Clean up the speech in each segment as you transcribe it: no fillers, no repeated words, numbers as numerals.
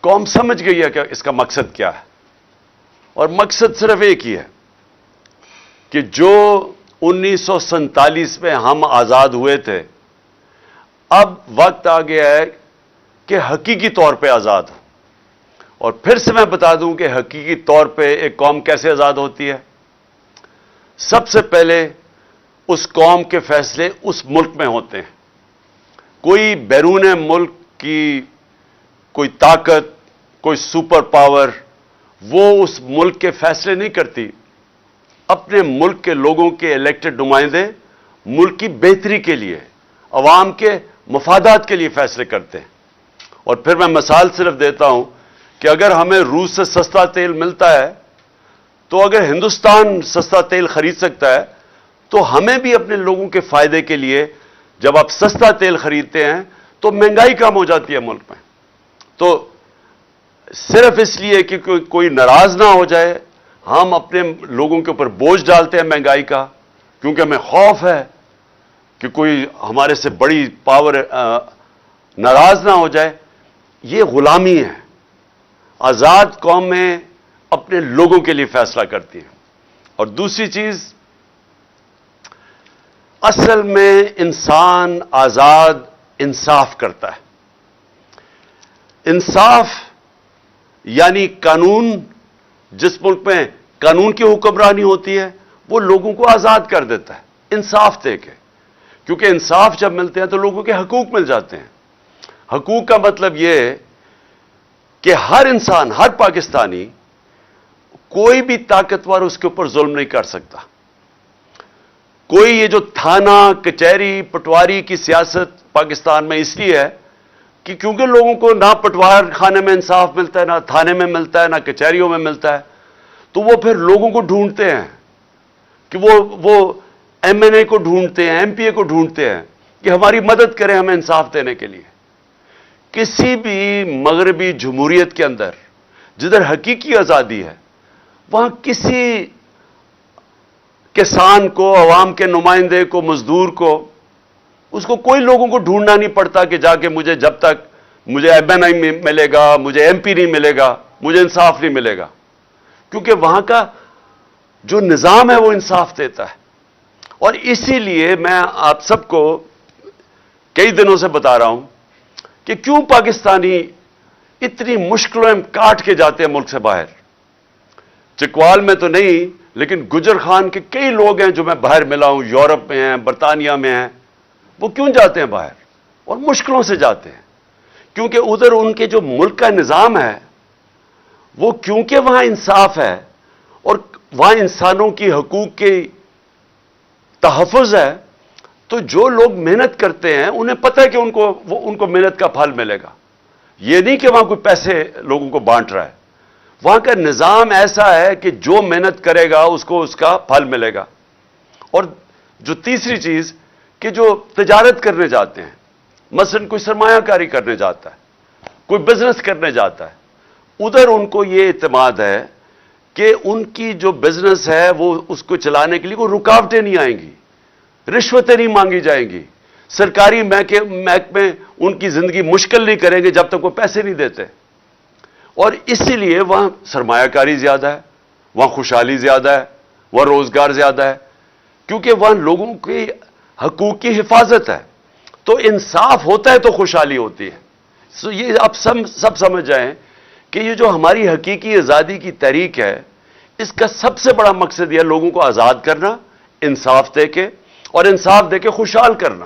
قوم سمجھ گئی ہے کہ اس کا مقصد کیا ہے، اور مقصد صرف ایک ہی ہے کہ جو 1947 میں ہم آزاد ہوئے تھے، اب وقت آ گیا ہے کہ حقیقی طور پہ آزاد ہو۔ اور پھر سے میں بتا دوں کہ حقیقی طور پہ ایک قوم کیسے آزاد ہوتی ہے۔ سب سے پہلے اس قوم کے فیصلے اس ملک میں ہوتے ہیں۔ کوئی بیرون ملک کی کوئی طاقت، کوئی سپر پاور، وہ اس ملک کے فیصلے نہیں کرتی۔ اپنے ملک کے لوگوں کے الیکٹڈ نمائندے ملک کی بہتری کے لیے، عوام کے مفادات کے لیے فیصلے کرتے ہیں۔ اور پھر میں مثال صرف دیتا ہوں کہ اگر ہمیں روس سے سستا تیل ملتا ہے، تو اگر ہندوستان سستا تیل خرید سکتا ہے، تو ہمیں بھی اپنے لوگوں کے فائدے کے لیے جب آپ سستا تیل خریدتے ہیں تو مہنگائی کم ہو جاتی ہے ملک میں۔ تو صرف اس لیے کہ کوئی ناراض نہ ہو جائے، ہم اپنے لوگوں کے اوپر بوجھ ڈالتے ہیں مہنگائی کا، کیونکہ ہمیں خوف ہے کہ کوئی ہمارے سے بڑی پاور ناراض نہ ہو جائے۔ یہ غلامی ہے۔ آزاد قومیں اپنے لوگوں کے لیے فیصلہ کرتی ہیں۔ اور دوسری چیز، اصل میں انسان آزاد انصاف کرتا ہے۔ انصاف یعنی قانون، جس ملک میں قانون کی حکمرانی ہوتی ہے، وہ لوگوں کو آزاد کر دیتا ہے انصاف دے کے، کیونکہ انصاف جب ملتے ہیں تو لوگوں کے حقوق مل جاتے ہیں۔ حقوق کا مطلب یہ ہے کہ ہر انسان، ہر پاکستانی، کوئی بھی طاقتور اس کے اوپر ظلم نہیں کر سکتا۔ کوئی یہ جو تھانہ، کچہری، پٹواری کی سیاست پاکستان میں اس لیے ہے کہ کیونکہ لوگوں کو نہ پٹوار خانے میں انصاف ملتا ہے، نہ تھانے میں ملتا ہے، نہ کچہریوں میں ملتا ہے، تو وہ پھر لوگوں کو ڈھونڈتے ہیں کہ وہ ایم این اے کو ڈھونڈتے ہیں، ایم پی اے کو ڈھونڈتے ہیں کہ ہماری مدد کریں ہمیں انصاف دینے کے لیے۔ کسی بھی مغربی جمہوریت کے اندر جدھر حقیقی آزادی ہے، وہاں کسی کسان کو، عوام کے نمائندے کو، مزدور کو، اس کو کوئی لوگوں کو ڈھونڈنا نہیں پڑتا کہ جا کے جب تک مجھے ایم این اے ملے گا، مجھے ایم پی نہیں ملے گا، مجھے انصاف نہیں ملے گا، کیونکہ وہاں کا جو نظام ہے وہ انصاف دیتا ہے۔ اور اسی لیے میں آپ سب کو کئی دنوں سے بتا رہا ہوں کہ کیوں پاکستانی اتنی مشکلوں میں کاٹ کے جاتے ہیں ملک سے باہر۔ چکوال میں تو نہیں، لیکن گجر خان کے کئی لوگ ہیں جو میں باہر ملا ہوں، یورپ میں ہیں، برطانیہ میں ہیں، وہ کیوں جاتے ہیں باہر؟ اور مشکلوں سے جاتے ہیں، کیونکہ ادھر ان کے جو ملک کا نظام ہے وہ، کیونکہ وہاں انصاف ہے اور وہاں انسانوں کی حقوق کی تحفظ ہے، تو جو لوگ محنت کرتے ہیں انہیں پتہ ہے کہ ان کو محنت کا پھل ملے گا۔ یہ نہیں کہ وہاں کوئی پیسے لوگوں کو بانٹ رہا ہے، وہاں کا نظام ایسا ہے کہ جو محنت کرے گا اس کو اس کا پھل ملے گا۔ اور جو تیسری چیز کہ جو تجارت کرنے جاتے ہیں، مثلا کوئی سرمایہ کاری کرنے جاتا ہے، کوئی بزنس کرنے جاتا ہے، ادھر ان کو یہ اعتماد ہے کہ ان کی جو بزنس ہے وہ اس کو چلانے کے لیے کوئی رکاوٹیں نہیں آئیں گی، رشوتیں نہیں مانگی جائیں گی، سرکاری محکمے ان کی زندگی مشکل نہیں کریں گے جب تک وہ پیسے نہیں دیتے۔ اور اسی لیے وہاں سرمایہ کاری زیادہ ہے، وہاں خوشحالی زیادہ ہے، وہاں روزگار زیادہ ہے، کیونکہ وہاں لوگوں کے حقوق کی حفاظت ہے۔ تو انصاف ہوتا ہے تو خوشحالی ہوتی ہے۔ یہ آپ سب سمجھ جائیں کہ یہ جو ہماری حقیقی آزادی کی تحریک ہے، اس کا سب سے بڑا مقصد یہ ہے لوگوں کو آزاد کرنا، انصاف دے کے، اور انصاف دے کے خوشحال کرنا،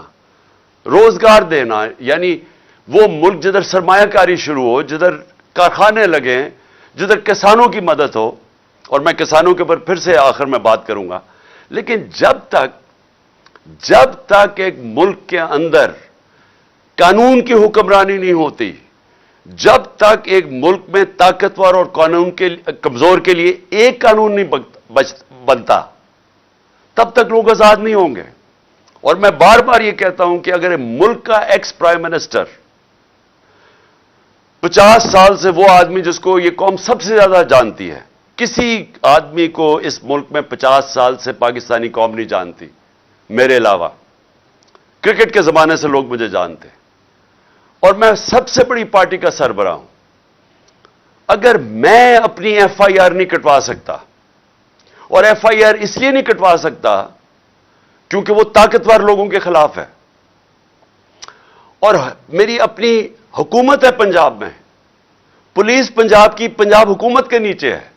روزگار دینا، یعنی وہ ملک جدھر سرمایہ کاری شروع ہو، جدھر کارخانے لگیں، جدھر کسانوں کی مدد ہو۔ اور میں کسانوں کے اوپر پھر سے آخر میں بات کروں گا، لیکن جب تک ایک ملک کے اندر قانون کی حکمرانی نہیں ہوتی، جب تک ایک ملک میں طاقتور اور قانون کے کمزور کے لیے ایک قانون نہیں بنتا، تب تک لوگ آزاد نہیں ہوں گے۔ اور میں بار بار یہ کہتا ہوں کہ اگر ملک کا ایکس پرائم منسٹر 50 سال سے وہ آدمی جس کو یہ قوم سب سے زیادہ جانتی ہے، کسی آدمی کو اس ملک میں 50 سال سے پاکستانی قوم نہیں جانتی میرے علاوہ، کرکٹ کے زمانے سے لوگ مجھے جانتے ہیں، اور میں سب سے بڑی پارٹی کا سربراہ ہوں، اگر میں اپنی ایف آئی آر نہیں کٹوا سکتا، اور ایف آئی آر اس لیے نہیں کٹوا سکتا کیونکہ وہ طاقتور لوگوں کے خلاف ہے، اور میری اپنی حکومت ہے پنجاب میں، پولیس پنجاب کی پنجاب حکومت کے نیچے ہے،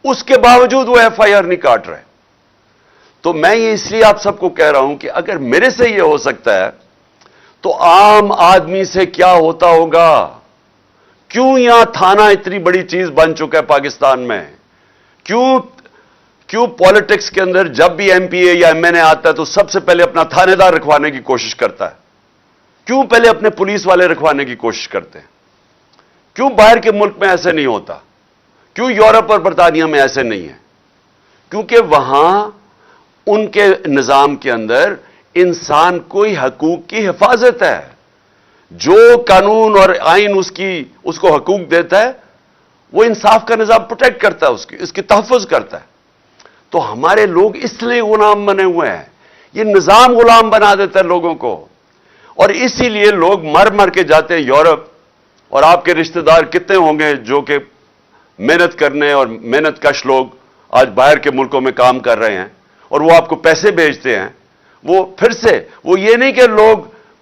اس کے باوجود وہ ایف آئی آر نہیں کاٹ رہے، تو میں یہ اس لیے آپ سب کو کہہ رہا ہوں کہ اگر میرے سے یہ ہو سکتا ہے تو عام آدمی سے کیا ہوتا ہوگا؟ کیوں یہاں تھانہ اتنی بڑی چیز بن چکا ہے پاکستان میں؟ کیوں پالیٹکس کے اندر جب بھی ایم پی اے یا ایم این اے آتا ہے تو سب سے پہلے اپنا تھانے دار رکھوانے کی کوشش کرتا ہے؟ کیوں پہلے اپنے پولیس والے رکھوانے کی کوشش کرتے ہیں؟ کیوں باہر کے ملک میں ایسے نہیں ہوتا؟ کیوں یورپ اور برطانیہ میں ایسے نہیں ہے؟ کیونکہ وہاں ان کے نظام کے اندر انسان کوئی حقوق کی حفاظت ہے، جو قانون اور آئین اس کو حقوق دیتا ہے وہ انصاف کا نظام پروٹیکٹ کرتا ہے، اس کی تحفظ کرتا ہے۔ تو ہمارے لوگ اس لیے غلام بنے ہوئے ہیں، یہ نظام غلام بنا دیتا ہے لوگوں کو، اور اسی لیے لوگ مر کے جاتے ہیں یورپ، اور آپ کے رشتہ دار کتنے ہوں گے جو کہ محنت کرنے اور محنت کش لوگ آج باہر کے ملکوں میں کام کر رہے ہیں، اور وہ آپ کو پیسے بھیجتے ہیں، وہ پھر سے وہ یہ نہیں کہ لوگ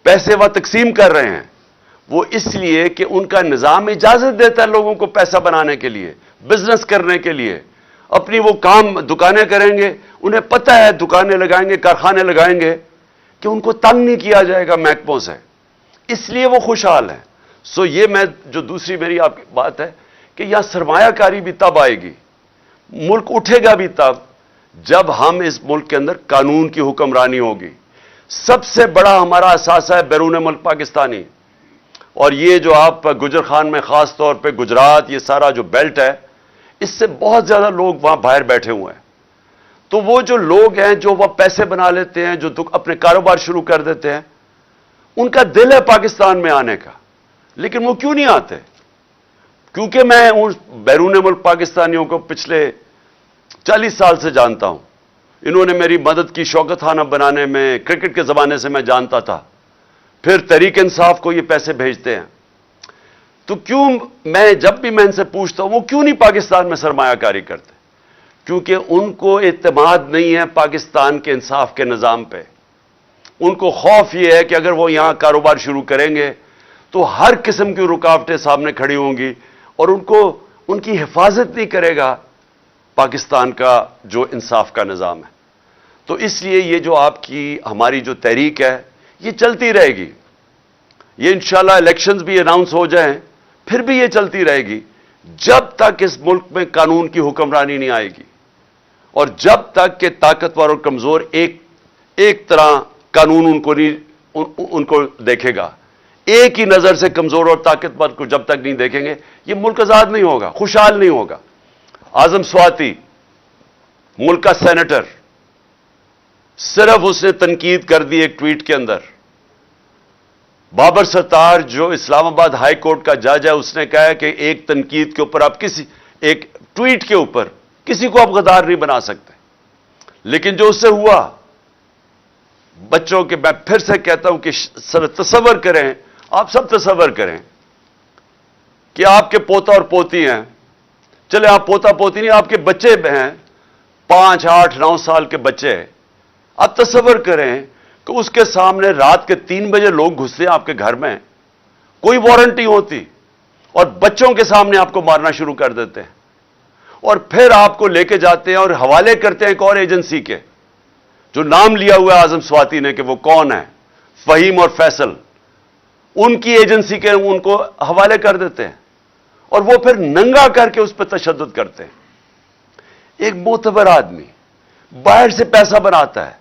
پیسے وہ تقسیم کر رہے ہیں، وہ اس لیے کہ ان کا نظام اجازت دیتا ہے لوگوں کو پیسہ بنانے کے لیے، بزنس کرنے کے لیے، اپنی وہ کام دکانیں کریں گے، انہیں پتہ ہے دکانیں لگائیں گے، کارخانے لگائیں گے کہ ان کو تنگ نہیں کیا جائے گا محکموں سے، اس لیے وہ خوشحال ہیں۔ سو یہ میں جو دوسری میری آپ کی بات ہے کہ یہاں سرمایہ کاری بھی تب آئے گی، ملک اٹھے گا بھی تب جب ہم اس ملک کے اندر قانون کی حکمرانی ہوگی۔ سب سے بڑا ہمارا اثاثہ ہے بیرون ملک پاکستانی، اور یہ جو آپ گجر خان میں خاص طور پہ گجرات، یہ سارا جو بیلٹ ہے، اس سے بہت زیادہ لوگ وہاں باہر بیٹھے ہوئے ہیں۔ تو وہ جو لوگ ہیں جو وہ پیسے بنا لیتے ہیں، جو اپنے کاروبار شروع کر دیتے ہیں، ان کا دل ہے پاکستان میں آنے کا، لیکن وہ کیوں نہیں آتے؟ کیونکہ میں ان بیرون ملک پاکستانیوں کو پچھلے 40 سال سے جانتا ہوں، انہوں نے میری مدد کی شوکت خانہ بنانے میں، کرکٹ کے زمانے سے میں جانتا تھا، پھر تحریک انصاف کو یہ پیسے بھیجتے ہیں۔ تو کیوں میں جب بھی میں ان سے پوچھتا ہوں وہ کیوں نہیں پاکستان میں سرمایہ کاری کرتے؟ کیونکہ ان کو اعتماد نہیں ہے پاکستان کے انصاف کے نظام پہ، ان کو خوف یہ ہے کہ اگر وہ یہاں کاروبار شروع کریں گے تو ہر قسم کی رکاوٹیں سامنے کھڑی ہوں گی، اور ان کی حفاظت نہیں کرے گا پاکستان کا جو انصاف کا نظام ہے۔ تو اس لیے یہ جو آپ کی ہماری جو تحریک ہے یہ چلتی رہے گی، یہ انشاءاللہ الیکشنز بھی اناؤنس ہو جائیں پھر بھی یہ چلتی رہے گی جب تک اس ملک میں قانون کی حکمرانی نہیں آئے گی، اور جب تک کہ طاقتور اور کمزور ایک طرح قانون ان کو دیکھے گا، ایک ہی نظر سے کمزور اور طاقتور کو جب تک نہیں دیکھیں گے یہ ملک آزاد نہیں ہوگا، خوشحال نہیں ہوگا۔ اعظم سواتی ملک کا سینیٹر، صرف اس نے تنقید کر دی ایک ٹویٹ کے اندر۔ بابر ستار جو اسلام آباد ہائی کورٹ کا جج ہے، اس نے کہا ہے کہ ایک تنقید کے اوپر آپ ایک ٹویٹ کے اوپر کسی کو آپ غدار نہیں بنا سکتے، لیکن جو اس سے ہوا، بچوں کے، میں پھر سے کہتا ہوں کہ تصور کریں، آپ سب تصور کریں کہ آپ کے پوتا اور پوتی ہیں، چلے آپ پوتا پوتی نہیں، آپ کے بچے ہیں 5، 8، 9 سال کے بچے، آپ تصور کریں کہ اس کے سامنے رات کے 3 بجے لوگ گھستے ہیں آپ کے گھر میں، کوئی وارنٹ نہیں ہوتی، اور بچوں کے سامنے آپ کو مارنا شروع کر دیتے ہیں، اور پھر آپ کو لے کے جاتے ہیں اور حوالے کرتے ہیں ایک اور ایجنسی کے، جو نام لیا ہوا ہے اعظم سواتی نے کہ وہ کون ہے، فہیم اور فیصل، ان کی ایجنسی کے ان کو حوالے کر دیتے ہیں، اور وہ پھر ننگا کر کے اس پہ تشدد کرتے ہیں۔ ایک معتبر آدمی باہر سے پیسہ بناتا ہے،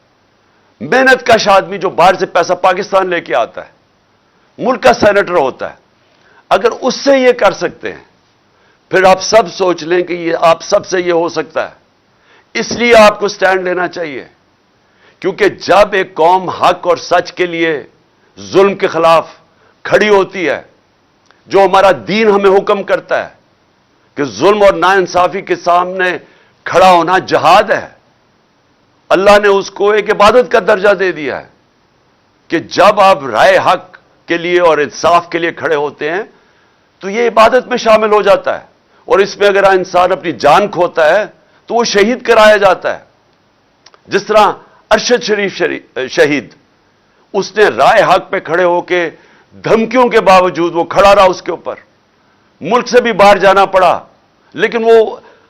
محنت کش آدمی جو باہر سے پیسہ پاکستان لے کے آتا ہے، ملک کا سینیٹر ہوتا ہے، اگر اس سے یہ کر سکتے ہیں، پھر آپ سب سوچ لیں کہ یہ آپ سب سے یہ ہو سکتا ہے۔ اس لیے آپ کو سٹینڈ لینا چاہیے، کیونکہ جب ایک قوم حق اور سچ کے لیے ظلم کے خلاف کھڑی ہوتی ہے، جو ہمارا دین ہمیں حکم کرتا ہے کہ ظلم اور ناانصافی کے سامنے کھڑا ہونا جہاد ہے، اللہ نے اس کو ایک عبادت کا درجہ دے دیا ہے کہ جب آپ رائے حق کے لیے اور انصاف کے لیے کھڑے ہوتے ہیں تو یہ عبادت میں شامل ہو جاتا ہے، اور اس میں اگر انسان اپنی جان کھوتا ہے تو وہ شہید کرایا جاتا ہے. جس طرح ارشد شریف شہید, اس نے رائے حق پہ کھڑے ہو کے دھمکیوں کے باوجود وہ کھڑا رہا, اس کے اوپر ملک سے بھی باہر جانا پڑا, لیکن وہ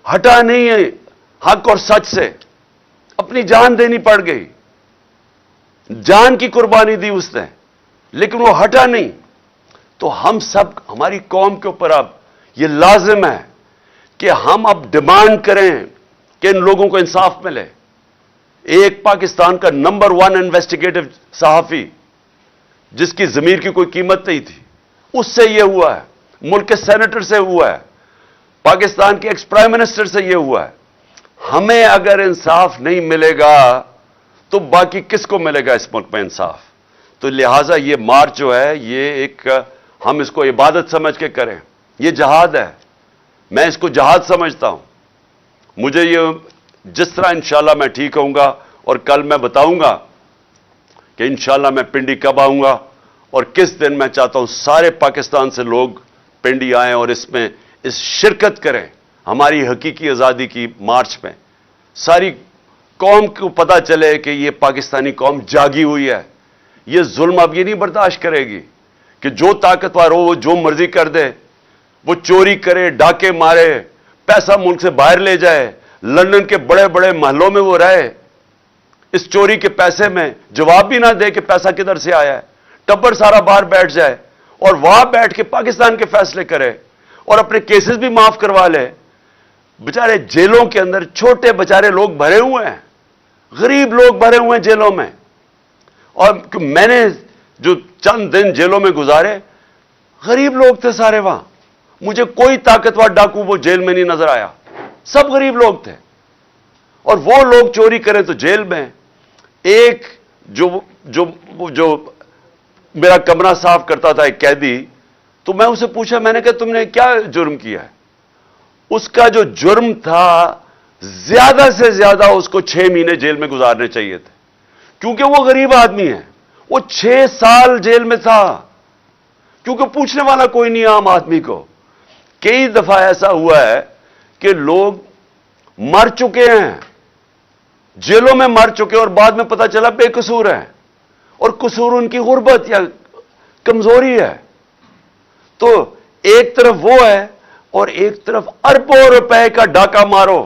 ہٹا نہیں ہے حق اور سچ سے, اپنی جان دینی پڑ گئی, جان کی قربانی دی اس نے, لیکن وہ ہٹا نہیں. تو ہم سب, ہماری قوم کے اوپر اب یہ لازم ہے کہ ہم اب ڈیمانڈ کریں کہ ان لوگوں کو انصاف ملے. ایک پاکستان کا نمبر 1 انویسٹیگیٹو صحافی جس کی ضمیر کی کوئی قیمت نہیں تھی, اس سے یہ ہوا ہے, ملک کے سینیٹر سے ہوا ہے, پاکستان کے ایکس پرائم منسٹر سے یہ ہوا ہے. ہمیں اگر انصاف نہیں ملے گا تو باقی کس کو ملے گا اس ملک میں انصاف؟ تو لہٰذا یہ مارچ جو ہے یہ ایک, ہم اس کو عبادت سمجھ کے کریں. یہ جہاد ہے, میں اس کو جہاد سمجھتا ہوں. مجھے یہ جس طرح انشاءاللہ میں ٹھیک ہوں گا, اور کل میں بتاؤں گا کہ انشاءاللہ میں پنڈی کب آؤں گا اور کس دن. میں چاہتا ہوں سارے پاکستان سے لوگ پنڈی آئیں اور اس میں شرکت کریں ہماری حقیقی آزادی کی مارچ میں. ساری قوم کو پتہ چلے کہ یہ پاکستانی قوم جاگی ہوئی ہے. یہ ظلم اب یہ نہیں برداشت کرے گی کہ جو طاقتور ہو وہ جو مرضی کر دے, وہ چوری کرے, ڈاکے مارے, پیسہ ملک سے باہر لے جائے, لندن کے بڑے بڑے محلوں میں وہ رہے, اس چوری کے پیسے میں جواب بھی نہ دے کہ پیسہ کدھر سے آیا ہے, ٹبر سارا باہر بیٹھ جائے اور وہاں بیٹھ کے پاکستان کے فیصلے کرے اور اپنے کیسز بھی معاف کروا لے. بیچارے جیلوں کے اندر چھوٹے بیچارے لوگ بھرے ہوئے ہیں, غریب لوگ بھرے ہوئے ہیں جیلوں میں. اور میں نے جو چند دن جیلوں میں گزارے, غریب لوگ تھے سارے وہاں. مجھے کوئی طاقتور ڈاکو وہ جیل میں نہیں نظر آیا, سب غریب لوگ تھے. اور وہ لوگ چوری کریں تو جیل میں. ایک جو میرا کمرہ صاف کرتا تھا, ایک قیدی, تو میں اسے پوچھا, میں نے کہا تم نے کیا جرم کیا ہے؟ اس کا جو جرم تھا زیادہ سے زیادہ اس کو 6 مہینے جیل میں گزارنے چاہیے تھے, کیونکہ وہ غریب آدمی ہے. وہ 6 سال جیل میں تھا کیونکہ پوچھنے والا کوئی نہیں عام آدمی کو. کئی دفعہ ایسا ہوا ہے کہ لوگ مر چکے ہیں, جیلوں میں مر چکے, اور بعد میں پتہ چلا بے قصور ہیں, اور قصور ان کی غربت یا کمزوری ہے. تو ایک طرف وہ ہے اور ایک طرف اربوں روپے کا ڈاکہ مارو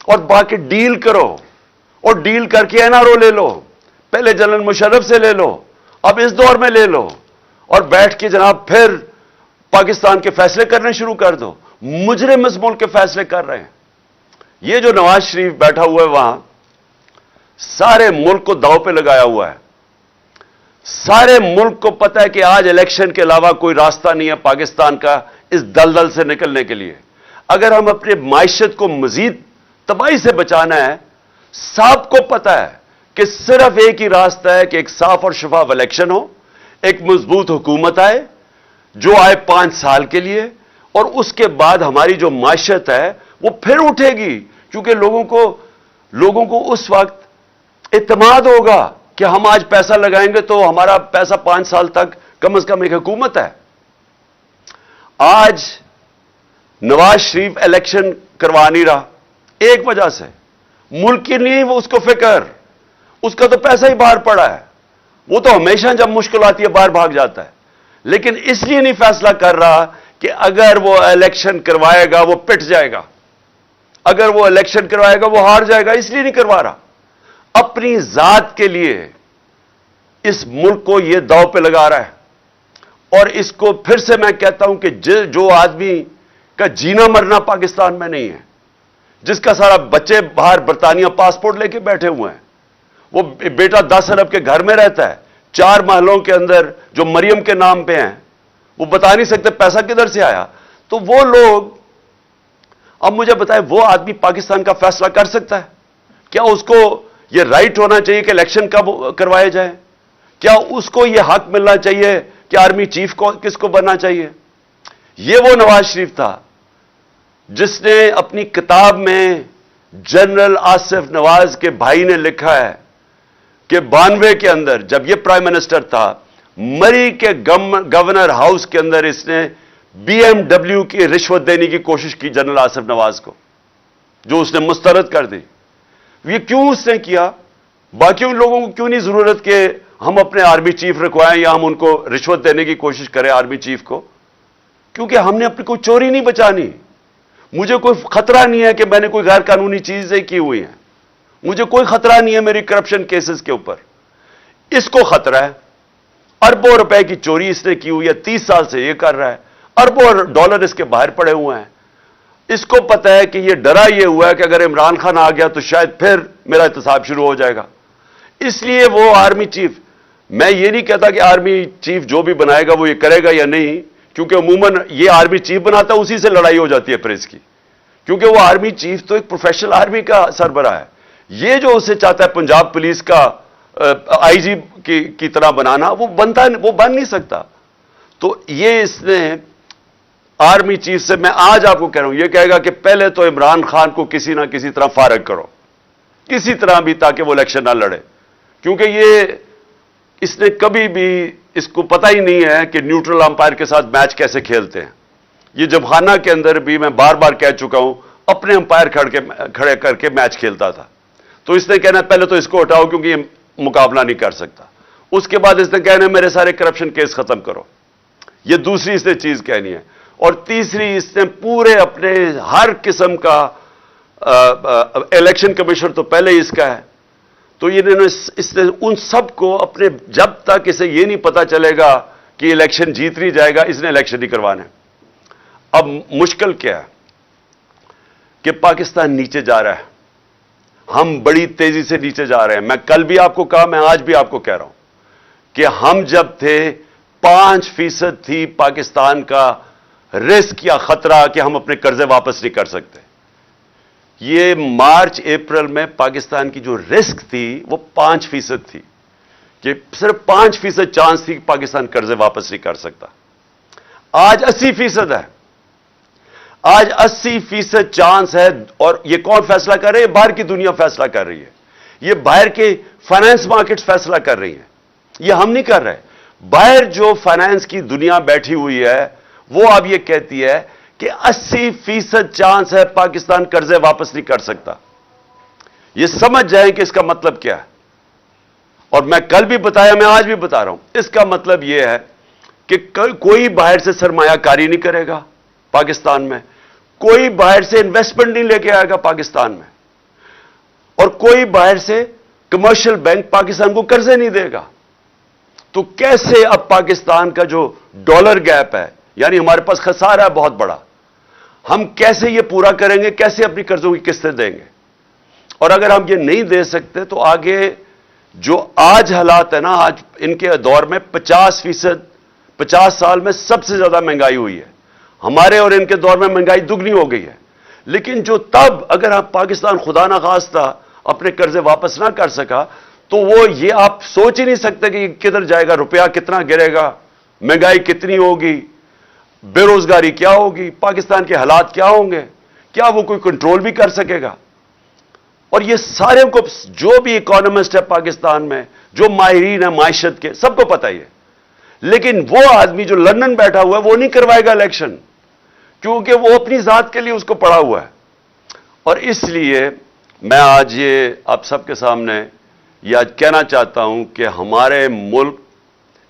اور باقی ڈیل کرو, اور ڈیل کر کے این آر او لے لو, پہلے جنرل مشرف سے لے لو, اب اس دور میں لے لو, اور بیٹھ کے جناب پھر پاکستان کے فیصلے کرنے شروع کر دو. مجرم اس ملک کے فیصلے کر رہے ہیں. یہ جو نواز شریف بیٹھا ہوا ہے وہاں, سارے ملک کو داؤ پہ لگایا ہوا ہے. سارے ملک کو پتہ ہے کہ آج الیکشن کے علاوہ کوئی راستہ نہیں ہے پاکستان کا اس دلدل سے نکلنے کے لیے. اگر ہم اپنی معیشت کو مزید تباہی سے بچانا ہے, سب کو پتہ ہے کہ صرف ایک ہی راستہ ہے کہ ایک صاف اور شفاف الیکشن ہو, ایک مضبوط حکومت آئے جو آئے 5 سال کے لیے, اور اس کے بعد ہماری جو معیشت ہے وہ پھر اٹھے گی, کیونکہ لوگوں کو اس وقت اعتماد ہوگا کہ ہم آج پیسہ لگائیں گے تو ہمارا پیسہ 5 سال تک کم از کم ایک حکومت ہے. آج نواز شریف الیکشن کروا نہیں رہا ایک وجہ سے, ملک کی نہیں وہ اس کو فکر, اس کا تو پیسہ ہی باہر پڑا ہے. وہ تو ہمیشہ جب مشکل آتی ہے باہر بھاگ جاتا ہے, لیکن اس لیے نہیں فیصلہ کر رہا کہ اگر وہ الیکشن کروائے گا وہ پٹ جائے گا, اگر وہ الیکشن کروائے گا وہ ہار جائے گا, اس لیے نہیں کروا رہا. اپنی ذات کے لیے اس ملک کو یہ داؤ پہ لگا رہا ہے. اور اس کو پھر سے میں کہتا ہوں کہ جو آدمی کا جینا مرنا پاکستان میں نہیں ہے, جس کا سارا بچے باہر برطانیہ پاسپورٹ لے کے بیٹھے ہوئے ہیں, وہ بیٹا 10 ارب کے گھر میں رہتا ہے, 4 محلوں کے اندر جو مریم کے نام پہ ہیں, وہ بتا نہیں سکتے پیسہ کدھر سے آیا. تو وہ لوگ, اب مجھے بتائیں وہ آدمی پاکستان کا فیصلہ کر سکتا ہے؟ کیا اس کو یہ رائٹ ہونا چاہیے کہ الیکشن کب کروائے جائیں؟ کیا اس کو یہ حق ملنا چاہیے کہ آرمی چیف کو کس کو بننا چاہیے؟ یہ وہ نواز شریف تھا جس نے اپنی کتاب میں جنرل آصف نواز کے بھائی نے لکھا ہے کہ 92 کے اندر جب یہ پرائم منسٹر تھا, مری کے گورنر ہاؤس کے اندر اس نے BMW کی رشوت دینے کی کوشش کی جنرل آصف نواز کو, جو اس نے مسترد کر دی. یہ کیوں اس نے کیا؟ باقی لوگوں کو کیوں نہیں ضرورت کہ ہم اپنے آرمی چیف رکھوائیں یا ہم ان کو رشوت دینے کی کوشش کریں آرمی چیف کو؟ کیونکہ ہم نے اپنی کوئی چوری نہیں بچانی. مجھے کوئی خطرہ نہیں ہے کہ میں نے کوئی غیر قانونی چیزیں کی ہوئی ہیں. مجھے کوئی خطرہ نہیں ہے میری کرپشن کیسز کے اوپر. اس کو خطرہ ہے. اربوں روپے کی چوری اس نے کی ہوئی ہے, 30 سال سے یہ کر رہا ہے. اربوں ڈالر اس کے باہر پڑے ہوئے ہیں. اس کو پتا ہے کہ یہ ڈرا یہ ہوا ہے کہ اگر عمران خان آ گیا تو شاید پھر میرا احتساب شروع ہو جائے گا. اس لیے وہ آرمی چیف, میں یہ نہیں کہتا کہ آرمی چیف جو بھی بنائے گا وہ یہ کرے گا یا نہیں, کیونکہ عموماً یہ آرمی چیف بناتا ہے, اسی سے لڑائی ہو جاتی ہے پھر اس کی, کیونکہ وہ آرمی چیف تو ایک پروفیشنل آرمی کا سربراہ ہے. یہ جو اسے چاہتا ہے پنجاب پولیس کا آئی جی کی طرح بنانا, وہ بن نہیں سکتا. تو یہ اس نے آرمی چیف سے, میں آج آپ کو کہہ رہا ہوں, یہ کہے گا کہ پہلے تو عمران خان کو کسی نہ کسی طرح فارغ کرو, کسی طرح بھی, تاکہ وہ الیکشن نہ لڑے. کیونکہ اس نے کبھی بھی, اس کو پتہ ہی نہیں ہے کہ نیوٹرل امپائر کے ساتھ میچ کیسے کھیلتے ہیں. یہ جب خانہ کے اندر بھی میں بار بار کہہ چکا ہوں, اپنے امپائر کھڑے کر کے میچ کھیلتا تھا. تو اس نے کہنا پہلے تو اس کو ہٹاؤ کیونکہ یہ مقابلہ نہیں کر سکتا. اس کے بعد اس نے کہنا میرے سارے کرپشن کیس ختم کرو. یہ دوسری اس نے چیز کہنی ہے. اور تیسری, اس نے پورے اپنے ہر قسم کا الیکشن کمیشن تو پہلے ہی اس کا ہے, تو اس نے ان سب کو اپنے, جب تک اسے یہ نہیں پتا چلے گا کہ الیکشن جیت نہیں جائے گا, اس نے الیکشن نہیں کروانے. اب مشکل کیا ہے کہ پاکستان نیچے جا رہا ہے, ہم بڑی تیزی سے نیچے جا رہے ہیں. میں کل بھی آپ کو کہا, میں آج بھی آپ کو کہہ رہا ہوں کہ ہم جب تھے 5% تھی پاکستان کا رسک یا خطرہ کہ ہم اپنے قرضے واپس نہیں کر سکتے. یہ مارچ اپریل میں پاکستان کی جو رسک تھی وہ 5% تھی, کہ صرف 5% چانس تھی کہ پاکستان قرضے واپس نہیں کر سکتا. آج 80% ہے. آج 80% چانس ہے. اور یہ کون فیصلہ کر رہے ہیں؟ باہر کی دنیا فیصلہ کر رہی ہے. یہ باہر کے فائنانس مارکیٹس فیصلہ کر رہی ہیں, یہ ہم نہیں کر رہے. باہر جو فائنانس کی دنیا بیٹھی ہوئی ہے وہ اب یہ کہتی ہے کہ 80% چانس ہے پاکستان قرضے واپس نہیں کر سکتا. یہ سمجھ جائیں کہ اس کا مطلب کیا ہے. اور میں کل بھی بتایا, میں آج بھی بتا رہا ہوں, اس کا مطلب یہ ہے کہ کوئی باہر سے سرمایہ کاری نہیں کرے گا پاکستان میں, کوئی باہر سے انویسٹمنٹ نہیں لے کے آئے گا پاکستان میں, اور کوئی باہر سے کمرشل بینک پاکستان کو قرضے نہیں دے گا. تو کیسے اب پاکستان کا جو ڈالر گیپ ہے, یعنی ہمارے پاس خسارہ ہے بہت بڑا, ہم کیسے یہ پورا کریں گے؟ کیسے اپنی قرضوں کی قسطیں دیں گے؟ اور اگر ہم یہ نہیں دے سکتے تو آگے جو آج حالات ہے نا, آج ان کے دور میں 50 سال میں سب سے زیادہ مہنگائی ہوئی ہے. ہمارے اور ان کے دور میں مہنگائی دگنی ہو گئی ہے. لیکن جو تب اگر آپ پاکستان خدا نہ خواستہ اپنے قرضے واپس نہ کر سکا, تو وہ یہ آپ سوچ ہی نہیں سکتے کہ کدھر جائے گا, روپیہ کتنا گرے گا, مہنگائی کتنی ہوگی, بے روزگاری کیا ہوگی, پاکستان کے حالات کیا ہوں گے, کیا وہ کوئی کنٹرول بھی کر سکے گا؟ اور یہ سارے کو, جو بھی اکانومسٹ ہے پاکستان میں, جو ماہرین ہیں معیشت کے, سب کو پتہ ہی ہے. لیکن وہ آدمی جو لندن بیٹھا ہوا ہے وہ نہیں کروائے گا الیکشن, کیونکہ وہ اپنی ذات کے لیے اس کو پڑا ہوا ہے. اور اس لیے میں آج یہ آپ سب کے سامنے یہ آج کہنا چاہتا ہوں کہ ہمارے ملک,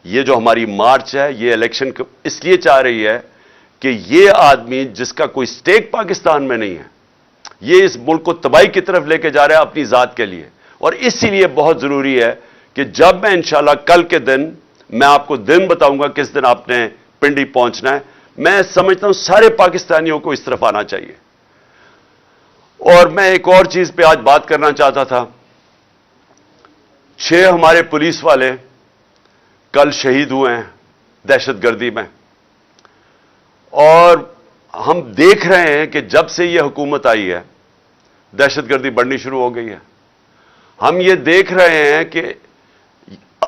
یہ جو ہماری مارچ ہے, یہ الیکشن اس لیے چاہ رہی ہے کہ یہ آدمی جس کا کوئی سٹیک پاکستان میں نہیں ہے, یہ اس ملک کو تباہی کی طرف لے کے جا رہا ہے اپنی ذات کے لیے. اور اسی لیے بہت ضروری ہے کہ جب میں انشاءاللہ کل کے دن, میں آپ کو دن بتاؤں گا کس دن آپ نے پنڈی پہنچنا ہے, میں سمجھتا ہوں سارے پاکستانیوں کو اس طرف آنا چاہیے. اور میں ایک اور چیز پہ آج بات کرنا چاہتا تھا. 6 ہمارے پولیس والے کل شہید ہوئے ہیں دہشت گردی میں, اور ہم دیکھ رہے ہیں کہ جب سے یہ حکومت آئی ہے دہشت گردی بڑھنی شروع ہو گئی ہے. ہم یہ دیکھ رہے ہیں کہ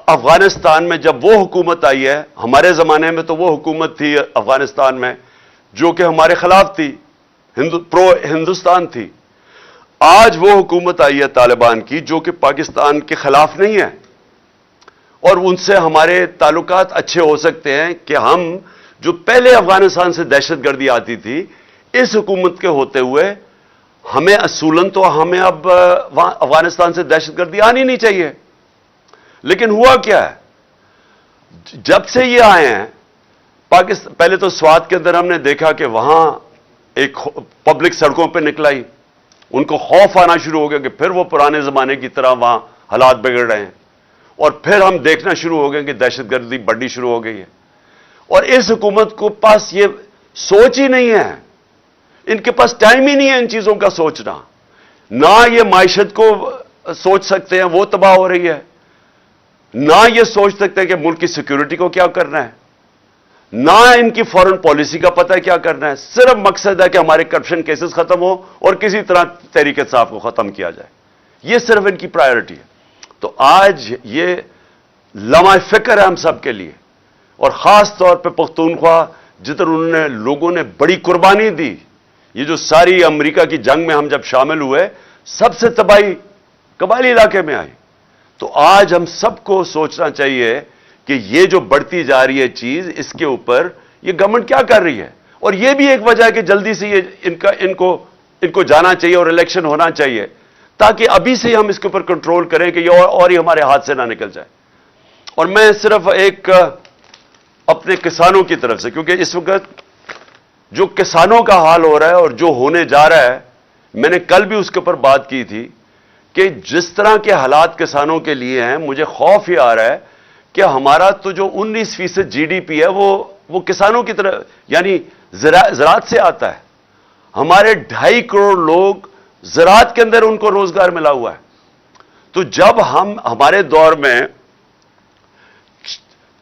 افغانستان میں جب وہ حکومت آئی ہے, ہمارے زمانے میں تو وہ حکومت تھی افغانستان میں جو کہ ہمارے خلاف تھی, پرو ہندوستان تھی. آج وہ حکومت آئی ہے طالبان کی جو کہ پاکستان کے خلاف نہیں ہے, اور ان سے ہمارے تعلقات اچھے ہو سکتے ہیں کہ ہم جو پہلے افغانستان سے دہشت گردی آتی تھی، اس حکومت کے ہوتے ہوئے ہمیں اصولاً تو ہمیں اب افغانستان سے دہشت گردی آنی نہیں چاہیے. لیکن ہوا کیا ہے، جب سے یہ آئے ہیں پاکستان، پہلے تو سوات کے اندر ہم نے دیکھا کہ وہاں ایک پبلک سڑکوں پہ نکلائی، ان کو خوف آنا شروع ہو گیا کہ پھر وہ پرانے زمانے کی طرح وہاں حالات بگڑ رہے ہیں، اور پھر ہم دیکھنا شروع ہو گئے کہ دہشت گردی بڑھنی شروع ہو گئی ہے. اور اس حکومت کو پاس یہ سوچ ہی نہیں ہے، ان کے پاس ٹائم ہی نہیں ہے ان چیزوں کا سوچنا. نہ یہ معیشت کو سوچ سکتے ہیں، وہ تباہ ہو رہی ہے، نہ یہ سوچ سکتے ہیں کہ ملک کی سیکیورٹی کو کیا کرنا ہے، نہ ان کی فورن پالیسی کا پتہ ہے کیا کرنا ہے. صرف مقصد ہے کہ ہمارے کرپشن کیسز ختم ہو اور کسی طرح تحریک انصاف کو ختم کیا جائے. یہ صرف ان کی پرائیورٹی ہے. تو آج یہ لمحہ فکر ہے ہم سب کے لیے، اور خاص طور پہ پختونخوا جدھر انہوں نے لوگوں نے بڑی قربانی دی. یہ جو ساری امریکہ کی جنگ میں ہم جب شامل ہوئے، سب سے تباہی قبائلی علاقے میں آئی. تو آج ہم سب کو سوچنا چاہیے کہ یہ جو بڑھتی جا رہی ہے چیز، اس کے اوپر یہ گورنمنٹ کیا کر رہی ہے. اور یہ بھی ایک وجہ ہے کہ جلدی سے یہ ان کو جانا چاہیے اور الیکشن ہونا چاہیے، تاکہ ابھی سے ہم اس کے اوپر کنٹرول کریں کہ یہ اور ہی ہمارے ہاتھ سے نہ نکل جائے. اور میں صرف ایک اپنے کسانوں کی طرف سے، کیونکہ اس وقت جو کسانوں کا حال ہو رہا ہے اور جو ہونے جا رہا ہے، میں نے کل بھی اس کے اوپر بات کی تھی کہ جس طرح کے حالات کسانوں کے لیے ہیں، مجھے خوف یہ آ رہا ہے کہ ہمارا تو جو 19% جی ڈی پی ہے وہ کسانوں کی طرف، یعنی زراعت سے آتا ہے. ہمارے 2.5 کروڑ لوگ زراعت کے اندر ان کو روزگار ملا ہوا ہے. تو جب ہمارے دور میں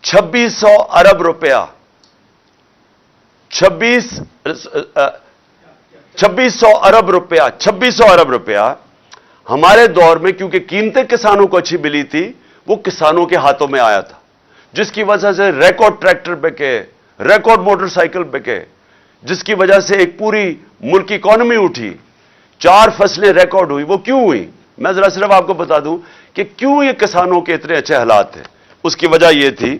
2600 ارب روپیہ 2600 ارب روپیہ ہمارے دور میں، کیونکہ قیمتیں کسانوں کو اچھی ملی تھی، وہ کسانوں کے ہاتھوں میں آیا تھا، جس کی وجہ سے ریکارڈ ٹریکٹر بکے، ریکارڈ موٹر سائیکل بکے، جس کی وجہ سے ایک پوری ملک کی اکانومی اٹھی. 4 فصلیں ریکارڈ ہوئی. وہ کیوں ہوئی؟ میں ذرا صرف آپ کو بتا دوں کہ کیوں یہ کسانوں کے اتنے اچھے حالات تھے. اس کی وجہ یہ تھی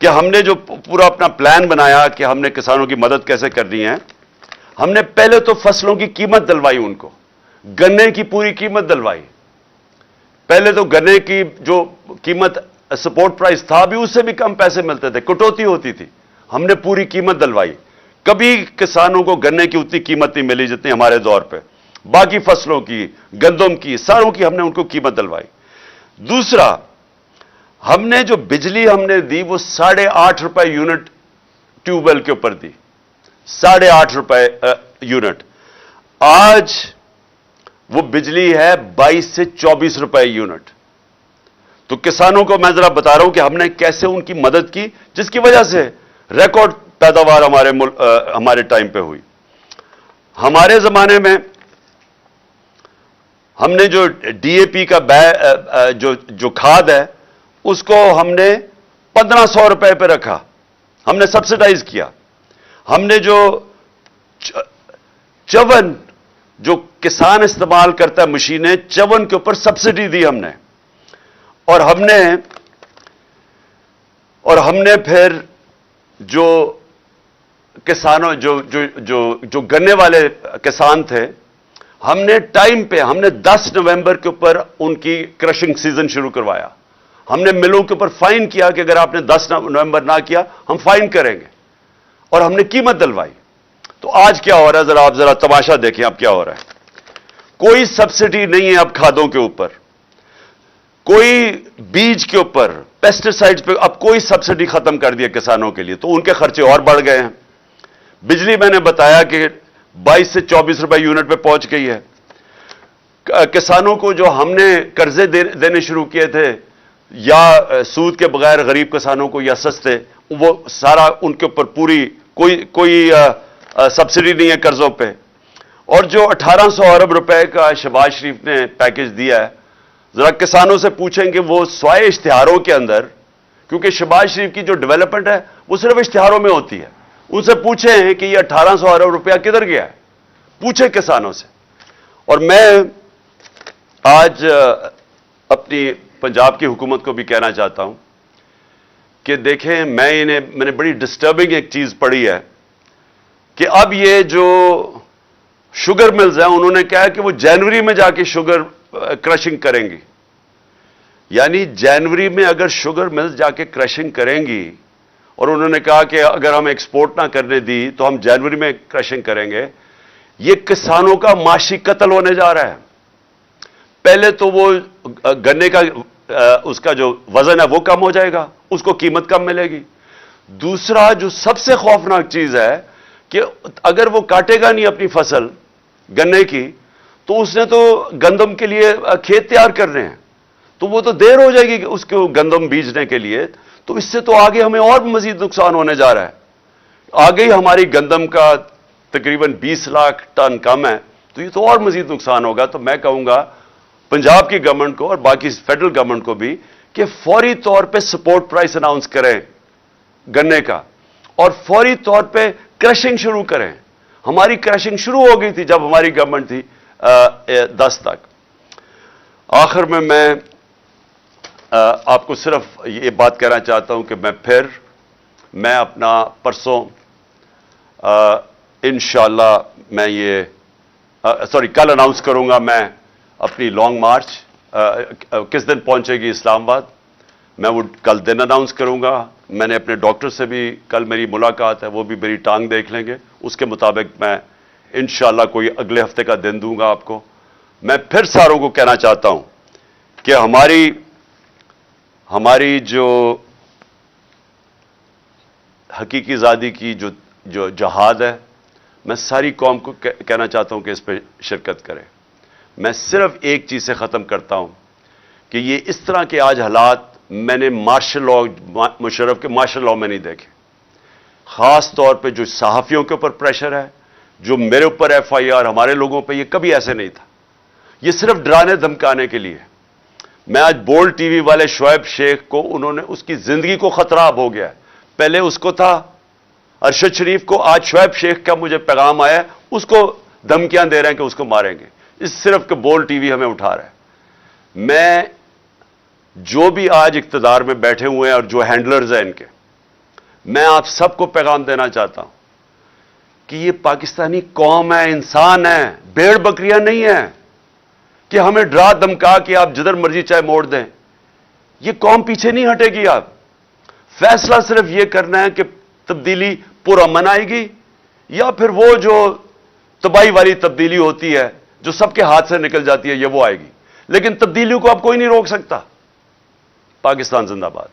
کہ ہم نے جو پورا اپنا پلان بنایا کہ ہم نے کسانوں کی مدد کیسے کرنی ہے، ہم نے پہلے تو فصلوں کی قیمت دلوائی، ان کو گنے کی پوری قیمت دلوائی. پہلے تو گنے کی جو قیمت سپورٹ پرائز تھا، ابھی اس سے بھی کم پیسے ملتے تھے، کٹوتی ہوتی تھی. ہم نے پوری قیمت دلوائی. کبھی کسانوں کو گنے کی اتنی قیمت نہیں ملی جتنی ہمارے دور پہ. باقی فصلوں کی، گندم کی، ساروں کی ہم نے ان کو قیمت دلوائی. دوسرا، ہم نے جو بجلی ہم نے دی وہ 8.5 روپے یونٹ ٹیوب ویل کے اوپر دی. 8.5 روپے یونٹ. آج وہ بجلی ہے 22 سے 24 روپے یونٹ. تو کسانوں کو میں ذرا بتا رہا ہوں کہ ہم نے کیسے ان کی مدد کی، جس کی وجہ سے ریکارڈ پیداوار ہمارے ٹائم پہ ہوئی. ہمارے زمانے میں ہم نے جو ڈی اے پی کا جو کھاد ہے، اس کو ہم نے 1500 روپے پہ رکھا، ہم نے سبسڈائز کیا. ہم نے جو چون جو کسان استعمال کرتا ہے مشینیں، چون کے اوپر سبسڈی دی ہم نے. اور ہم نے پھر جو کسانوں جو گنے والے کسان تھے، ہم نے ٹائم پہ، ہم نے 10 نومبر کے اوپر ان کی کرشنگ سیزن شروع کروایا. ہم نے ملوں کے اوپر فائن کیا کہ اگر آپ نے 10 نومبر نہ کیا ہم فائن کریں گے، اور ہم نے قیمت دلوائی. تو آج کیا ہو رہا ہے، آپ ذرا تماشا دیکھیں اب کیا ہو رہا ہے. کوئی سبسڈی نہیں ہے اب کھادوں کے اوپر، کوئی بیج کے اوپر، پیسٹی سائڈز پہ اب کوئی سبسڈی ختم کر دیا کسانوں کے لیے. تو ان کے خرچے اور بڑھ گئے ہیں. بجلی میں نے بتایا کہ 22 سے 24 روپے یونٹ پہ پہنچ گئی ہے. کسانوں کو جو ہم نے قرضے دینے شروع کیے تھے، یا سود کے بغیر غریب کسانوں کو یا سستے، وہ سارا ان کے اوپر پوری کوئی سبسڈی نہیں ہے قرضوں پہ. اور جو 1800 ارب روپے کا شہباز شریف نے پیکج دیا ہے، ذرا کسانوں سے پوچھیں کہ وہ سوائے اشتہاروں کے اندر، کیونکہ شہباز شریف کی جو ڈیولپمنٹ ہے وہ صرف اشتہاروں میں ہوتی ہے، ان سے پوچھیں کہ یہ 1800 ارب روپیہ کدھر گیا ہے، پوچھیں کسانوں سے. اور میں آج اپنی پنجاب کی حکومت کو بھی کہنا چاہتا ہوں کہ دیکھیں میں نے بڑی ڈسٹربنگ ایک چیز پڑھی ہے کہ اب یہ جو شوگر ملز ہیں انہوں نے کہا کہ وہ جنوری میں جا کے شوگر کرشنگ کریں گی. یعنی جنوری میں اگر شوگر ملز جا کے کرشنگ کریں گی اور انہوں نے کہا کہ اگر ہم ایکسپورٹ نہ کرنے دی تو ہم جنوری میں کرشنگ کریں گے. یہ کسانوں کا معاشی قتل ہونے جا رہا ہے. پہلے تو وہ گنے کا اس کا جو وزن ہے وہ کم ہو جائے گا, اس کو قیمت کم ملے گی. دوسرا جو سب سے خوفناک چیز ہے کہ اگر وہ کاٹے گا نہیں اپنی فصل گنے کی تو اس نے تو گندم کے لیے کھیت تیار کرنے ہیں, تو وہ تو دیر ہو جائے گی اس کو گندم بیجنے کے لیے. تو اس سے تو آگے ہمیں اور مزید نقصان ہونے جا رہا ہے. آگے ہی ہماری گندم کا تقریباً 20 لاکھ ٹن کم ہے, تو یہ تو اور مزید نقصان ہوگا. تو میں کہوں گا پنجاب کی گورنمنٹ کو اور باقی فیڈرل گورنمنٹ کو بھی کہ فوری طور پہ سپورٹ پرائس اناؤنس کریں گنے کا اور فوری طور پہ کرشنگ شروع کریں. ہماری کرشنگ شروع ہو گئی تھی جب ہماری گورنمنٹ تھی 10 تک. آخر میں آپ کو صرف یہ بات کہنا چاہتا ہوں کہ میں اپنا پرسوں انشاءاللہ میں کل اناؤنس کروں گا میں اپنی لانگ مارچ کس دن پہنچے گی اسلام آباد. میں وہ کل دن اناؤنس کروں گا. میں نے اپنے ڈاکٹر سے بھی کل میری ملاقات ہے, وہ بھی میری ٹانگ دیکھ لیں گے. اس کے مطابق میں انشاءاللہ کوئی اگلے ہفتے کا دن دوں گا آپ کو. میں پھر ساروں کو کہنا چاہتا ہوں کہ ہماری جو حقیقی آزادی کی جو جہاد ہے, میں ساری قوم کو کہنا چاہتا ہوں کہ اس پہ شرکت کریں. میں صرف ایک چیز سے ختم کرتا ہوں کہ یہ اس طرح کے آج حالات میں نے مارشل لاء مشرف کے مارشل لاء میں نہیں دیکھے. خاص طور پہ جو صحافیوں کے اوپر پریشر ہے, جو میرے اوپر FIR, ہمارے لوگوں پہ, یہ کبھی ایسے نہیں تھا. یہ صرف ڈرانے دھمکانے کے لیے. میں آج بولڈ ٹی وی والے شعیب شیخ کو, انہوں نے اس کی زندگی کو خطرہ اب ہو گیا ہے. پہلے اس کو تھا ارشد شریف کو, آج شعیب شیخ کا مجھے پیغام آیا ہے اس کو دھمکیاں دے رہے ہیں کہ اس کو ماریں گے. اس صرف کہ بولڈ ٹی وی ہمیں اٹھا رہا ہے. میں جو بھی آج اقتدار میں بیٹھے ہوئے ہیں اور جو ہینڈلرز ہیں ان کے, میں آپ سب کو پیغام دینا چاہتا ہوں کہ یہ پاکستانی قوم ہے, انسان ہے, بھیڑ بکریاں نہیں ہیں کہ ہمیں ڈرا دھمکا کہ آپ جدھر مرضی چاہے موڑ دیں. یہ قوم پیچھے نہیں ہٹے گی. آپ فیصلہ صرف یہ کرنا ہے کہ تبدیلی پرامن آئے گی یا پھر وہ جو تباہی والی تبدیلی ہوتی ہے جو سب کے ہاتھ سے نکل جاتی ہے, یہ وہ آئے گی. لیکن تبدیلیوں کو اب کوئی نہیں روک سکتا. پاکستان زندہ باد.